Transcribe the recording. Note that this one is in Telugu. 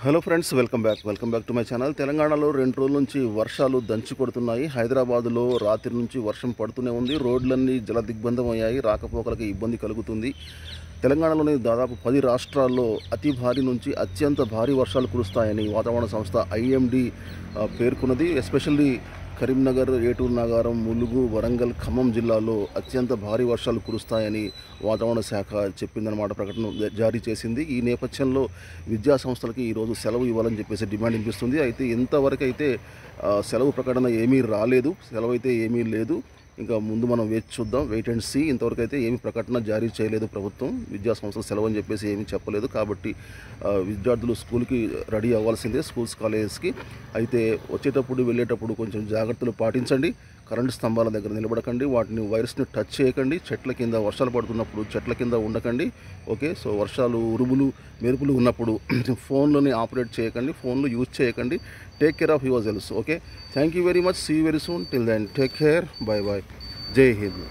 Hello friends, welcome back to my channel. తెలంగాణలో 2 రోజుల నుంచి వర్షాలు దంచి కొడుతున్నాయి. హైదరాబాద్లో రాత్రి నుంచి వర్షం పడుతూనే ఉంది. రోడ్లన్నీ జల దిగ్బంధం అయ్యాయి. రాకపోకలకు ఇబ్బంది కలుగుతుంది. తెలంగాణలోని దాదాపు 10 రాష్ట్రాల్లో అతి భారీ నుంచి అత్యంత భారీ వర్షాలు కురుస్తాయని వాతావరణ సంస్థ ఐఎండీ పేర్కొన్నది. ఎస్పెషల్లీ కరీంనగర్, ఏటూరు నాగారం, ములుగు, వరంగల్, ఖమ్మం జిల్లాలో అత్యంత భారీ వర్షాలు కురుస్తాయని వాతావరణ శాఖ చెప్పిందన్నమాట. ప్రకటన జారీ చేసింది. ఈ నేపథ్యంలో విద్యా సంస్థలకి ఈరోజు సెలవు ఇవ్వాలని చెప్పేసి డిమాండ్ వినిపిస్తుంది. అయితే ఇంతవరకు అయితే సెలవు ప్రకటన ఏమీ రాలేదు. సెలవు అయితే ఏమీ లేదు. ఇంకా ముందు మనం వేచి చూద్దాం, వెయిట్ అండ్ సీ. ఇంతవరకు అయితే ఏమి ప్రకటన జారీ చేయలేదు ప్రభుత్వం. విద్యా సంస్థలు సెలవు అని చెప్పేసి ఏమీ చెప్పలేదు. కాబట్టి విద్యార్థులు స్కూల్కి రెడీ అవ్వాల్సిందే, స్కూల్స్ కాలేజెస్కి. అయితే వచ్చేటప్పుడు వెళ్ళేటప్పుడు కొంచెం జాగ్రత్తలు పాటించండి. కరెంటు స్తంభాల దగ్గర నిలబడకండి, వాటిని వైర్స్ని టచ్ చేయకండి. చెట్ల కింద వర్షాలు పడుతున్నప్పుడు చెట్ల కింద ఉండకండి. ఓకే, సో వర్షాలు, ఉరుములు, మెరుపులు ఉన్నప్పుడు ఫోన్లోని ఆపరేట్ చేయకండి, ఫోన్లు యూజ్ చేయకండి. Take care of your selves. Okay, thank you very much. See you very soon. Till then take care. Bye bye. జై హింద్.